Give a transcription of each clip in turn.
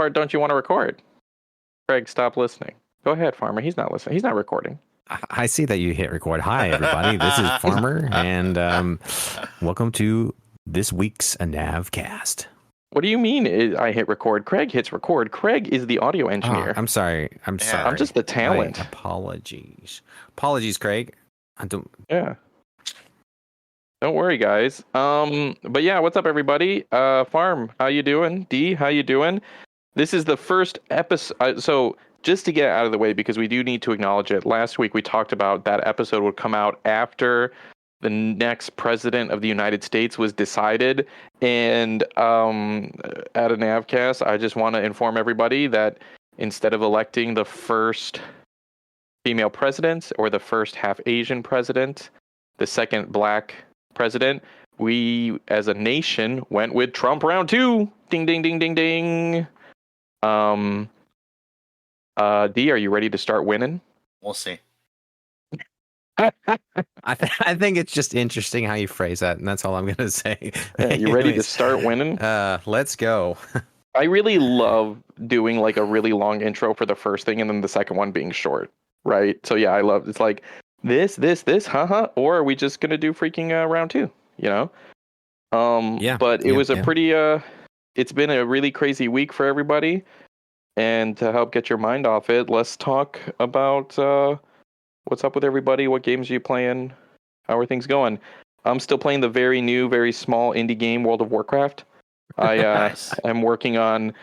part don't you want to record? Craig, stop listening. Go ahead, Farmer. He's not listening. He's not recording. I see that you hit record. Hi, everybody. This is Farmer, and welcome to this week's Navcast. What do you mean I hit record? Craig hits record. Craig is the audio engineer. Oh, I'm sorry. I'm sorry. I'm just the talent. My apologies. Apologies, Craig. Yeah. Don't worry, guys. But yeah, what's up, everybody? Farm, how you doing? D, how you doing? This is the first episode. So just to get out of the way, because we do need to acknowledge it. Last week we talked about that episode would come out after the next president of the United States was decided. And at a Navcast, I just want to inform everybody that instead of electing the first female president or the first half Asian president, the second black president, we as a nation went with Trump round 2. Ding, ding, ding, ding, ding. D, are you ready to start winning? We'll see. I think it's just interesting how you phrase that, and that's all I'm going to say. Yeah, you ready to start winning? Let's go. I really love doing like a really long intro for the first thing and then the second one being short, right? So yeah, I love it's like this, haha, or are we just going to do freaking round 2, you know? Yeah. But it was a pretty, it's been a really crazy week for everybody. And to help get your mind off it, let's talk about what's up with everybody. What games are you playing? How are things going? I'm still playing the very new, very small indie game, World of Warcraft. Nice. I'm working on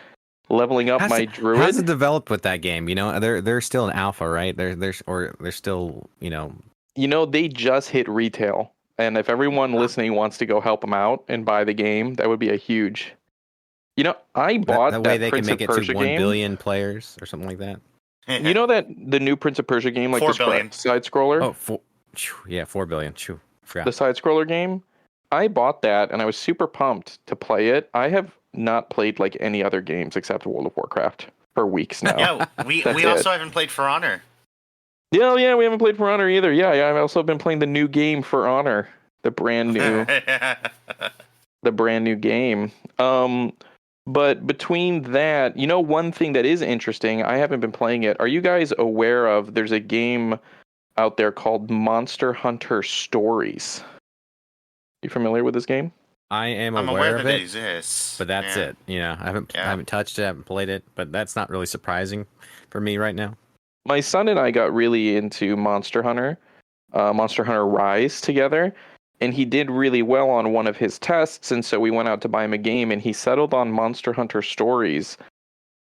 leveling up my druid. How's it developed with that game? You know, they're still in alpha, right? They're still, you know. You know, they just hit retail, and if everyone listening wants to go help them out and buy the game, that would be a huge. You know, I bought that way they Prince can make of it Persia to 1 game. billion players or something like that. You know that the new Prince of Persia game, like 4 the billion. side scroller? Oh, 4 billion. Forgot. The side scroller game. I bought that and I was super pumped to play it. I have not played like any other games except World of Warcraft for weeks now. Yeah, we also haven't played For Honor. Yeah, we haven't played For Honor either. Yeah, I've also been playing the new game For Honor, the brand new game. But between that, you know, one thing that is interesting, I haven't been playing it. Are you guys aware of, there's a game out there called Monster Hunter Stories? You familiar with this game? I'm aware of that it. it exists. But that's it. You know, I haven't touched it, I haven't played it, but that's not really surprising for me right now. My son and I got really into Monster Hunter Rise together, and he did really well on one of his tests, and so we went out to buy him a game, and he settled on Monster Hunter Stories.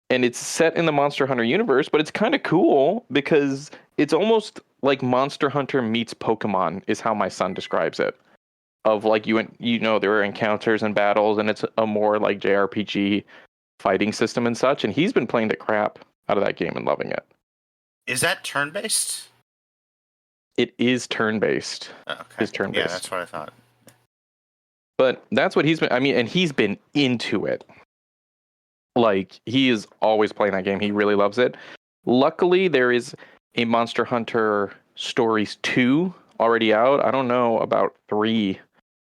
And it's set in the Monster Hunter universe, but it's kind of cool because it's almost like Monster Hunter meets Pokemon is how my son describes it. Of like, you know, there are encounters and battles, and it's a more like JRPG fighting system and such, and he's been playing the crap out of that game and loving it. Is that turn-based? It is turn-based. Oh, okay. It's turn-based. Yeah, that's what I thought. But that's what he's been, and he's been into it. Like, he is always playing that game. He really loves it. Luckily, there is a Monster Hunter Stories 2 already out. I don't know about 3,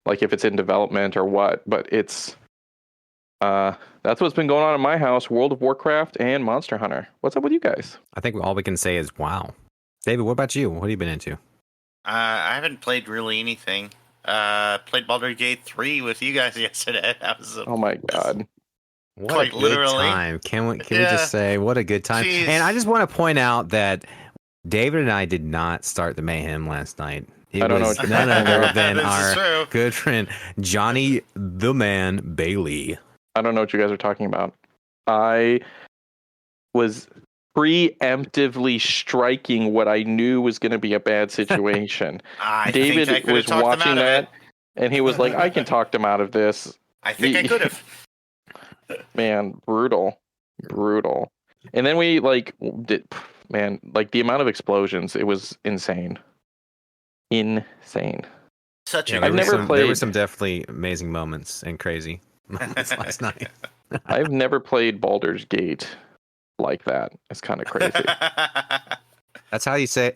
like if it's in development or what, but it's, that's what's been going on in my house, World of Warcraft and Monster Hunter. What's up with you guys? I think all we can say is wow. David, what about you? What have you been into? I haven't played really anything. Played Baldur's Gate 3 with you guys yesterday. That was Oh my god. What Quite a good literally. time. Can we just say what a good time? Jeez. And I just want to point out that David and I did not start the mayhem last night. It I don't know was what you're none talking other about. than This is our true. good friend Johnny the Man Bailey. I don't know what you guys are talking about. I was preemptively striking what I knew was going to be a bad situation. I David think I could was have talked them watching out of that, it. and he was like, I can talk them out of this. I think I could have. Man, brutal. And then we, like, did, man, like, the amount of explosions, it was insane. Such a Yeah, I've good never game. played- There were some definitely amazing moments and crazy moments last night. I've never played Baldur's Gate like that. It's kind of crazy. That's how you say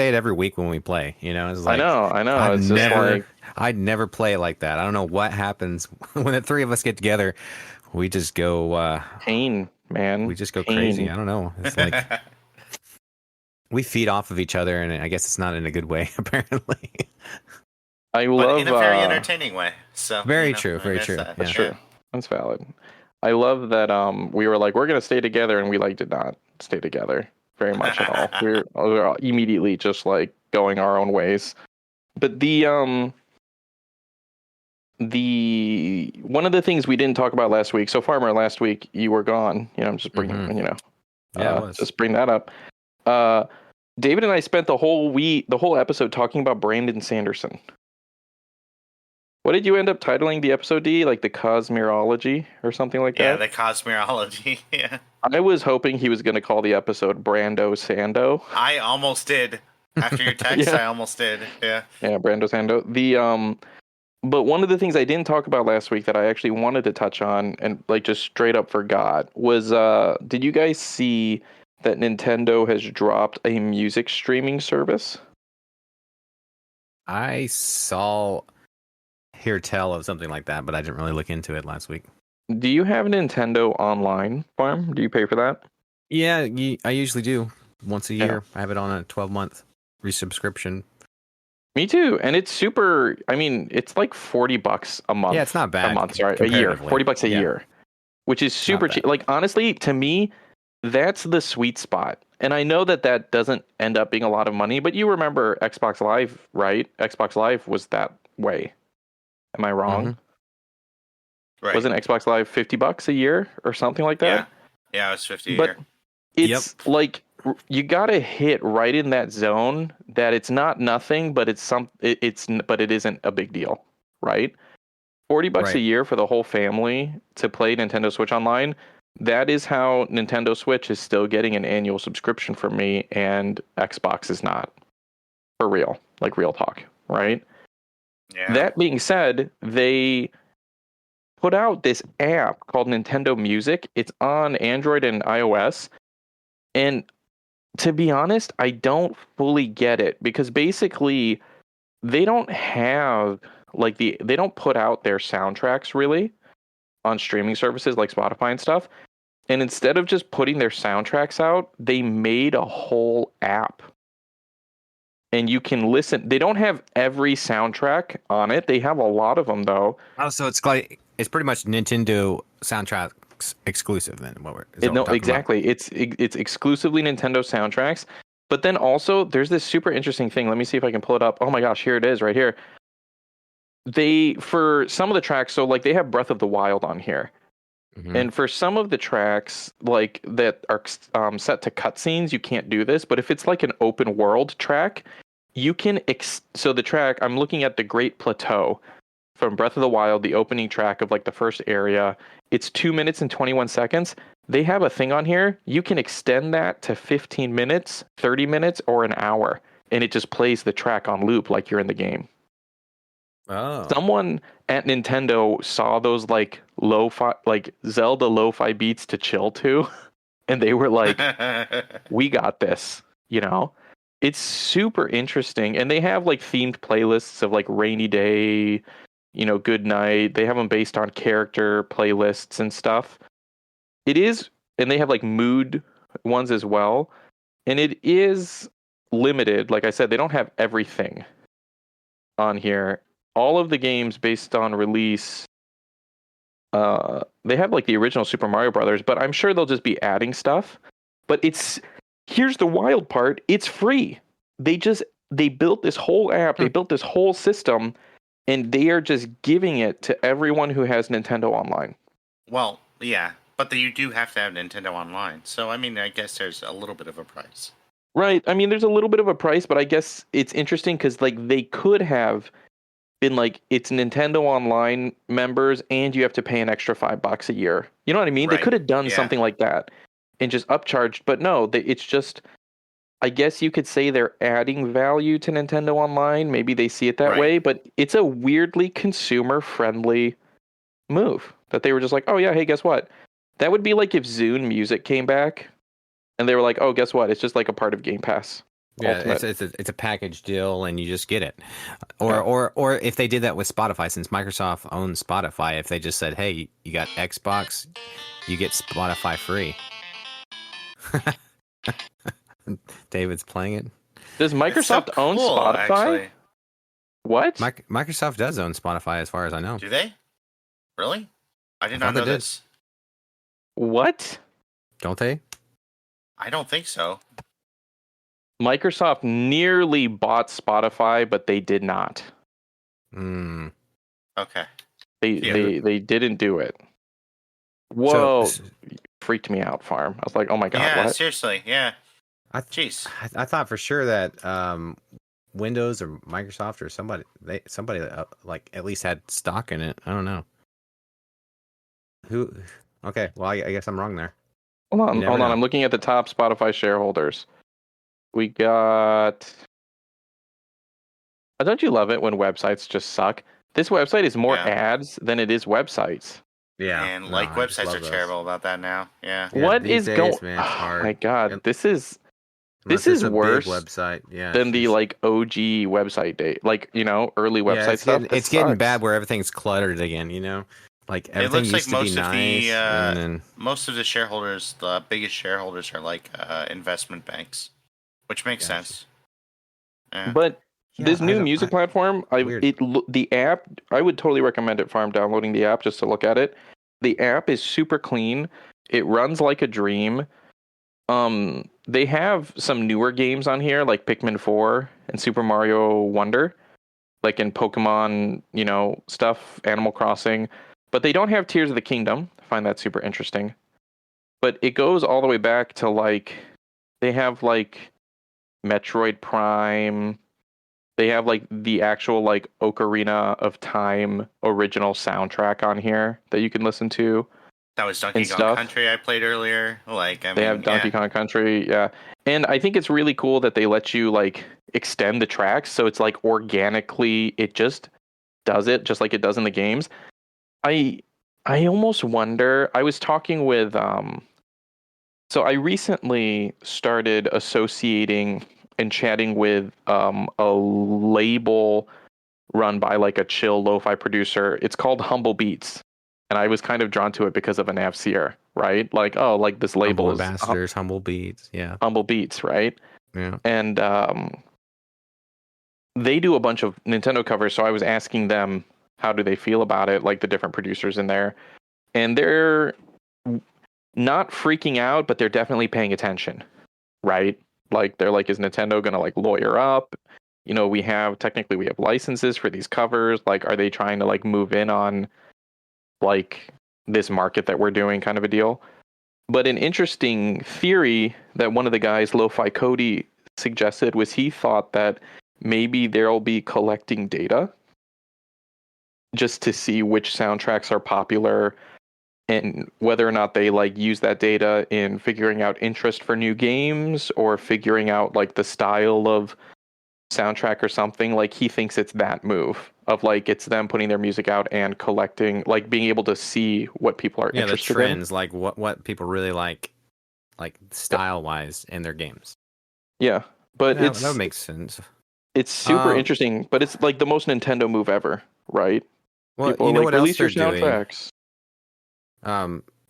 it every week when we play. You know, it's like, I know. It's just like, I'd never play it like that. I don't know what happens when the three of us get together. We just go pain. man. We just go Pain. crazy. I don't know. It's like we feed off of each other, and I guess it's not in a good way, apparently. I But love in a very entertaining way. So very true. Very true. That. That's true. That's valid. I love that we were like, we're gonna stay together, and we like did not stay together very much at all. we were all immediately just like going our own ways. But the one of the things we didn't talk about last week. So Farmer, last week you were gone. I'm just bringing just bring that up. David and I spent the whole episode talking about Brandon Sanderson. What did you end up titling the episode, D? Like the Cosmerology or something like that? Yeah, the Cosmerology. Yeah. I was hoping he was going to call the episode Brando Sando. I almost did. After your text, Yeah. I almost did. Yeah. Yeah, Brando Sando. But one of the things I didn't talk about last week that I actually wanted to touch on and like just straight up forgot was did you guys see that Nintendo has dropped a music streaming service? I saw hear tell of something like that, but I didn't really look into it last week. Do you have Nintendo Online, Farm? Do you pay for that? Yeah, I usually do once a year. Yeah. I have it on a 12-month resubscription. Me too, and it's super. I mean, it's like $40 a month. Yeah, it's not bad. A month, sorry, a year. $40 a year, which is super cheap. Like honestly, to me, that's the sweet spot. And I know that doesn't end up being a lot of money, but you remember Xbox Live, right? Xbox Live was that way. Am I wrong? Mm-hmm. Right. Wasn't Xbox Live $50 a year or something like that? Yeah, it was 50 a but year. It's like you gotta hit right in that zone that it's not nothing, but but it isn't a big deal, right? $40 a year for the whole family to play Nintendo Switch Online. That is how Nintendo Switch is still getting an annual subscription from me, and Xbox is not. For real, like real talk, right? Yeah. That being said, they put out this app called Nintendo Music. It's on Android and iOS. And to be honest, I don't fully get it because basically they don't have they don't put out their soundtracks really on streaming services like Spotify and stuff. And instead of just putting their soundtracks out, they made a whole app. And you can listen. They don't have every soundtrack on it. They have a lot of them, though. Oh, so it's pretty much Nintendo soundtracks exclusive then. Exactly. It's exclusively Nintendo soundtracks. But then also, there's this super interesting thing. Let me see if I can pull it up. Oh my gosh, here it is right here. For some of the tracks, so like they have Breath of the Wild on here. Mm-hmm. And for some of the tracks like that are set to cutscenes, you can't do this. But if it's like an open world track, you can. So the track, I'm looking at the Great Plateau from Breath of the Wild, the opening track of like the first area. It's 2 minutes and 21 seconds. They have a thing on here. You can extend that to 15 minutes, 30 minutes, or an hour. And it just plays the track on loop like you're in the game. Oh. Someone at Nintendo saw those like lo-fi, like Zelda lo-fi beats to chill to, and they were like, "We got this," It's super interesting, and they have like themed playlists of like rainy day, good night. They have them based on character playlists and stuff. It is, and they have like mood ones as well, and it is limited. Like I said, they don't have everything on here. All of the games based on release, they have like the original Super Mario Brothers, but I'm sure they'll just be adding stuff. But here's the wild part: it's free. They built this whole app, they built this whole system, and they are just giving it to everyone who has Nintendo Online. Well, yeah, but you do have to have Nintendo Online, so I mean, I guess there's a little bit of a price. Right. I mean, there's a little bit of a price, but I guess it's interesting because like they could have been like, it's Nintendo Online members and you have to pay an extra $5 a year. You know what I mean? Right. They could have done something like that and just upcharged, but no, it's just, I guess you could say they're adding value to Nintendo Online. Maybe they see it that way, but it's a weirdly consumer friendly move that they were just like, oh yeah, hey, guess what? That would be like if Zune Music came back and they were like, oh, guess what? It's just like a part of Game Pass. Yeah, Ultimate. it's a package deal, and you just get it. Or if they did that with Spotify, since Microsoft owns Spotify, if they just said, "Hey, you got Xbox, you get Spotify free." David's playing it. Does It's so Microsoft own cool, Spotify? actually. What? Microsoft does own Spotify, as far as I know. Do they? Really? I did I not thought they know did. this. What? Don't they? I don't think so. Microsoft nearly bought Spotify, but they did not. Hmm. Okay. They didn't do it. Whoa, So, freaked me out, Farm. I was like, oh my god, Yeah, what? seriously. Yeah. I Jeez. I thought for sure that Windows or Microsoft or somebody like at least had stock in it. I don't know. Who? Okay, well I guess I'm wrong there. Hold You never on. know. I'm looking at the top Spotify shareholders. We got. Don't you love it when websites just suck? This website is more Yeah. ads than it is websites. Yeah, And no, like I just websites love are those. terrible about that now. Yeah. Yeah, What these is days, going? man, it's Oh hard. my god, Yep. this is Unless this is it's a worse big website. Yeah, than the it's- like OG website date, like early website yeah, it's stuff. getting, it's getting bad where everything's cluttered again. Like everything looks like used to be most of nice, the, and then Most of the shareholders, the biggest shareholders, are like investment banks, which makes Gotcha. sense. Yeah. But yeah, this I new don't- music I- platform, weird. the app, I would totally recommend it. Farm downloading the app just to look at it. The app is super clean. It runs like a dream. They have some newer games on here, like Pikmin 4 and Super Mario Wonder, like in Pokemon, stuff, Animal Crossing. But they don't have Tears of the Kingdom. I find that super interesting. But it goes all the way back to like, they have like Metroid Prime. They have like the actual like Ocarina of Time original soundtrack on here that you can listen to. That was Donkey and Kong stuff. Country I played earlier. Like, I They mean, have Donkey Kong Country, yeah. And I think it's really cool that they let you like extend the tracks, so it's like organically it just does it just like it does in the games. I almost wonder. I was talking with so I recently started associating and chatting with a label run by like a chill lo-fi producer. It's called Humble Beats. And I was kind of drawn to it because of an Avseer, right? Like, oh, like this label Humble is ambassadors, humble beats. Yeah, Humble Beats, right? yeah. And they do a bunch of Nintendo covers, so I was asking them how do they feel about it, like the different producers in there. And they're not freaking out, but they're definitely paying attention, right? Like they're like, is Nintendo gonna like lawyer up? We have licenses for these covers. Like, are they trying to like move in on like this market that we're doing, kind of a deal? But an interesting theory that one of the guys, Lo-Fi Cody, suggested was he thought that maybe they'll be collecting data just to see which soundtracks are popular and whether or not they like use that data in figuring out interest for new games or figuring out like the style of soundtrack or something. Like he thinks it's that move of like it's them putting their music out and collecting, like being able to see what people are Yeah, the interested trends, like what people really like style wise in their games. in. Yeah, but that makes sense. it's super interesting. But it's like the most Nintendo move ever, right? Well, People you are know like, what else release they're your doing? soundtracks.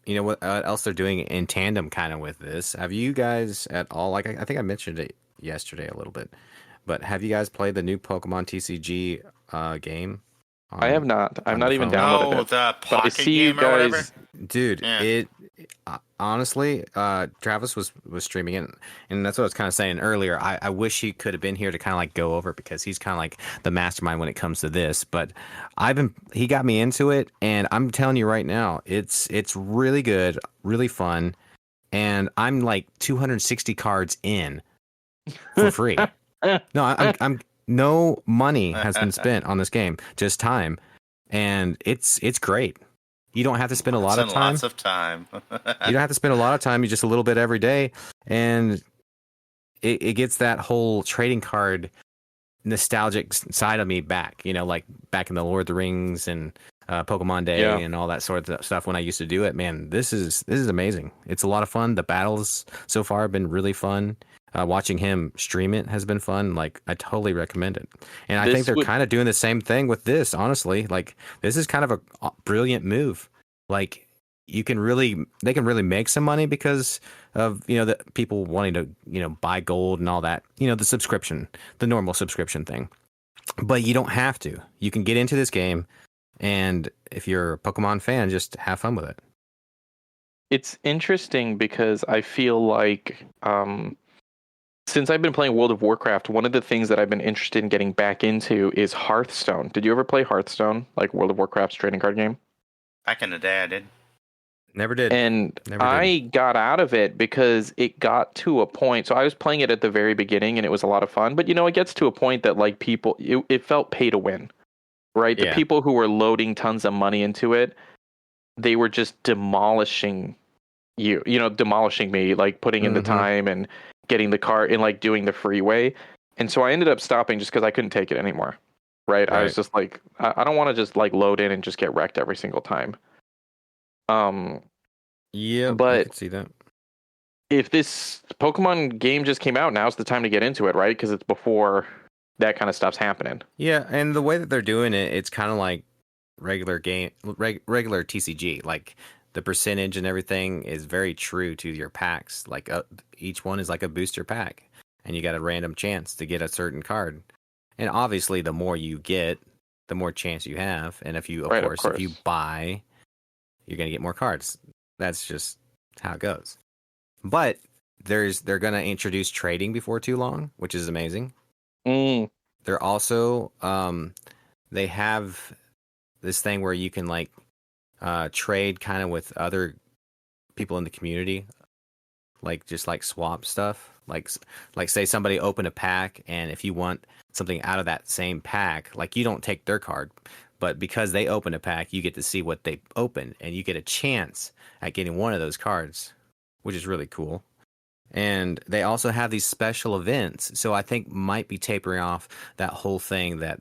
You know what else they're doing in tandem kind of with this? Have you guys at all, like I think I mentioned it yesterday a little bit, but have you guys played the new Pokemon TCG game? I have not. I've on not the even phone? downloaded Oh, it. the But I pocket see you game or whatever. guys. Dude, Yeah. it honestly, Travis was streaming it, and that's what I was kind of saying earlier. I wish he could have been here to kind of like go over it because he's kind of like the mastermind when it comes to this. But he got me into it, and I'm telling you right now, it's really good, really fun, and I'm like 260 cards in for free. No, I'm no money has been spent on this game, just time, and it's great. You don't have to spend a lot of time. Lots of time. You don't have to spend a lot of time. You just a little bit every day, and it gets that whole trading card nostalgic side of me back. Like back in the Lord of the Rings and Pokemon Day and all that sort of stuff when I used to do it. Man, this is amazing. It's a lot of fun. The battles so far have been really fun. Watching him stream it has been fun. Like, I totally recommend it. And I think This they're would kind of doing the same thing with this, honestly. Like, this is kind of a brilliant move. Like, they can really make some money because of, the people wanting to, buy gold and all that, the normal subscription thing. But you don't have to. You can get into this game, and if you're a Pokemon fan, just have fun with it. It's interesting because I feel like since I've been playing World of Warcraft, one of the things that I've been interested in getting back into is Hearthstone. Did you ever play Hearthstone, like World of Warcraft's trading card game? Back in the day, I did. Never did. And Never I did. got out of it because it got to a point. So I was playing it at the very beginning and it was a lot of fun. But, it gets to a point that like people, it felt pay to win, right? The Yeah. people who were loading tons of money into it, they were just demolishing demolishing me, like putting in the time and getting the card and like doing the freeway. And so I ended up stopping just because I couldn't take it anymore. Right. I was just like, I don't want to just like load in and just get wrecked every single time. Yeah, but I could see that. If this Pokemon game just came out, now's the time to get into it, right? Because it's before that kind of stuff's happening. Yeah, and the way that they're doing it, it's kind of like regular TCG. Like, the percentage and everything is very true to your packs. Like, each one is like a booster pack, and you got a random chance to get a certain card. And obviously, the more you get, the more chance you have. And if you, of course, if you buy, you're gonna get more cards. That's just how it goes. But they're gonna introduce trading before too long, which is amazing. They're also they have this thing where you can like trade kind of with other people in the community, like just like swap stuff. Like say somebody opened a pack, and if you want something out of that same pack, like you don't take their card, but because they open a pack, you get to see what they open, and you get a chance at getting one of those cards, which is really cool. And they also have these special events, so I think might be tapering off that whole thing that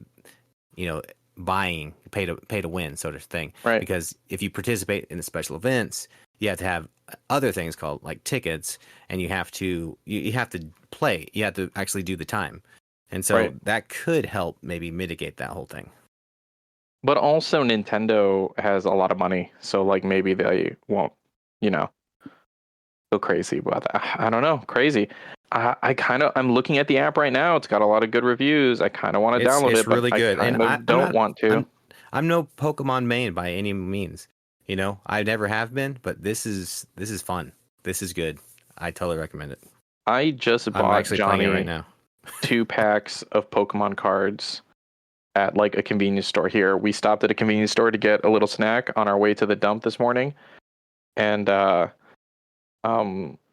buying pay to win sort of thing, right? Because if you participate in the special events, you have to have other things called like tickets, and you have to play, you have to actually do the time, and so that could help maybe mitigate that whole thing. But also Nintendo has a lot of money, so like maybe they won't go crazy about that. I don't know, crazy. I'm looking at the app right now. It's got a lot of good reviews. I kind of want to download it. It's really good, and I don't want to. I'm no Pokemon main by any means. I never have been, but this is fun. This is good. I totally recommend it. I just bought Johnny right now 2 packs of Pokemon cards at like a convenience store here. We stopped at a convenience store to get a little snack on our way to the dump this morning, and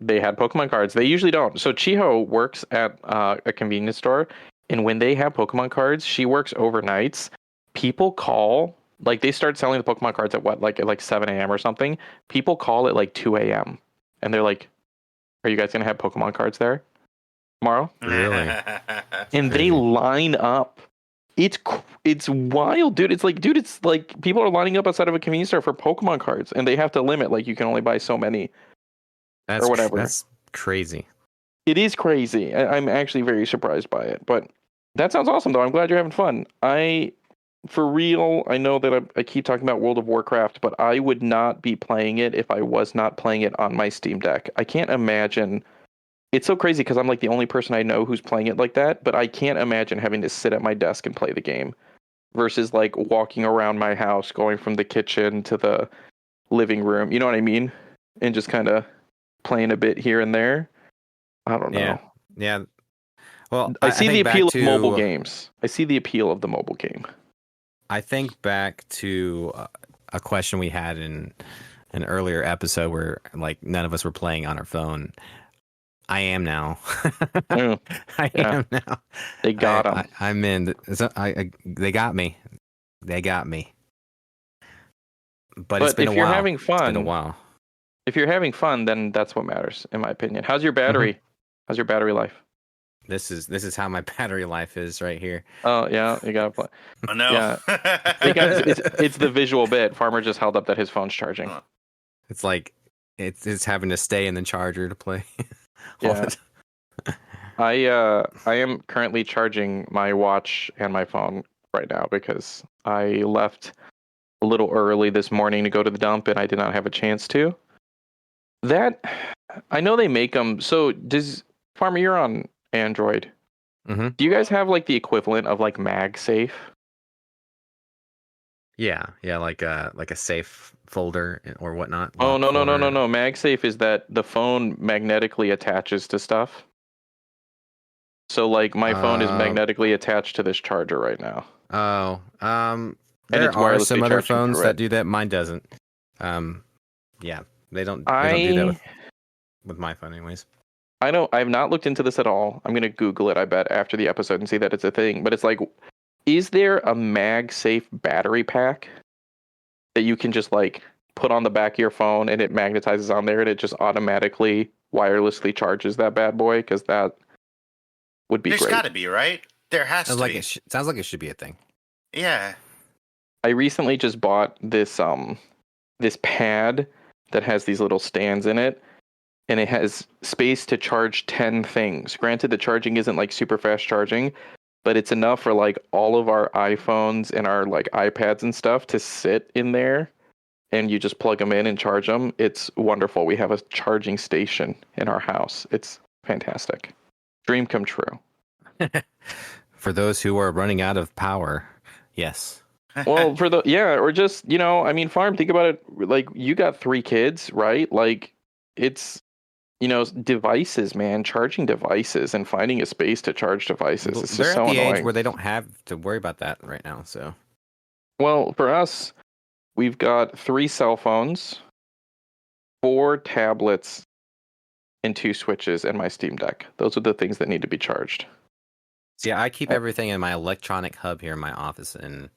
they had Pokemon cards. They usually don't. So Chiho works at a convenience store, and when they have Pokemon cards, she works overnights. People call, like they start selling the Pokemon cards at like 7 a.m. or something. People call at like 2 a.m. and they're like, "Are you guys gonna have Pokemon cards there tomorrow?" Really? And they line up. It's wild, dude. It's like people are lining up outside of a convenience store for Pokemon cards, and they have to limit, like you can only buy so many. Or whatever. That's crazy. It is crazy. I'm actually very surprised by it. But that sounds awesome, though. I'm glad you're having fun. For real, I know that I keep talking about World of Warcraft, but I would not be playing it if I was not playing it on my Steam Deck. I can't imagine. It's so crazy because I'm like the only person I know who's playing it like that, but I can't imagine having to sit at my desk and play the game versus like walking around my house, going from the kitchen to the living room. You know what I mean? And just kind of playing a bit here and there. I don't know. Yeah. Well, I see the appeal of mobile games. I see the appeal of the mobile game. I think back to a question we had in an earlier episode where like none of us were playing on our phone. I am now. I am now. They got him. I'm in. They got me. They got me. But it's been a while. If you're having fun, it's been a while. If you're having fun, then that's what matters, in my opinion. How's your battery? Mm-hmm. How's your battery life? This is how my battery life is right here. Oh yeah, you gotta play. Oh no. Yeah. It's the visual bit. Farmer just held up that his phone's charging. It's like it's having to stay in the charger to play. Yeah. I am currently charging my watch and my phone right now because I left a little early this morning to go to the dump and I did not have a chance to. That I know they make them. So does Farmer, you're on Android. Mm-hmm. Do you guys have like the equivalent of like MagSafe? Yeah, like a safe folder or whatnot. Oh, no, no, no, no, Lock no. MagSafe is that the phone magnetically attaches to stuff. So like my phone is magnetically attached to this charger right now. Oh, And there it's are wirelessly some other charging phones through that it. do that. Mine doesn't. Yeah, they don't do that with my phone, anyways. I've not looked into this at all. I'm gonna Google it, I bet, after the episode and see that it's a thing. But it's like, is there a MagSafe battery pack that you can just like put on the back of your phone and it magnetizes on there and it just automatically wirelessly charges that bad boy? Because that would be There's great. got to be, right? There has to be. Sounds like it should be a thing. Yeah. I recently just bought this pad that has these little stands in it, and it has space to charge 10 things. Granted, the charging isn't like super fast charging, but it's enough for like all of our iPhones and our like iPads and stuff to sit in there, and you just plug them in and charge them. It's wonderful. We have a charging station in our house. It's fantastic. Dream come true. For those who are running out of power, yes. Well, or just, I mean, Farm, think about it. Like, you got 3 kids, right? Like, it's, devices, man, charging devices and finding a space to charge devices. It's They're just so at the annoying. age where they don't have to worry about that right now. So, Well, for us, we've got 3 cell phones, 4 tablets, and 2 switches, and my Steam Deck. Those are the things that need to be charged. see, I keep everything in my electronic hub here in my office, and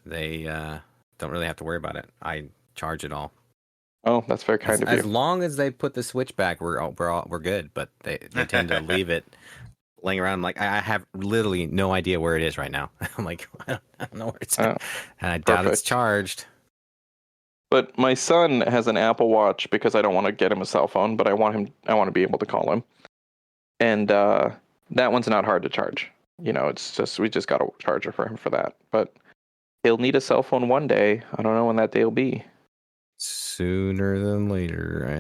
they don't really have to worry about it. I charge it all. Oh, that's very kind of you. As long as they put the switch back, we're good. But they tend to leave it laying around. I'm like, I have literally no idea where it is right now. I'm like, I don't know where it's at. And I doubt it's charged. But my son has an Apple Watch because I don't want to get him a cell phone, but I want to be able to call him. And that one's not hard to charge. It's just, we just got a charger for him for that. But he'll need a cell phone one day. I don't know when that day will be. Sooner than later.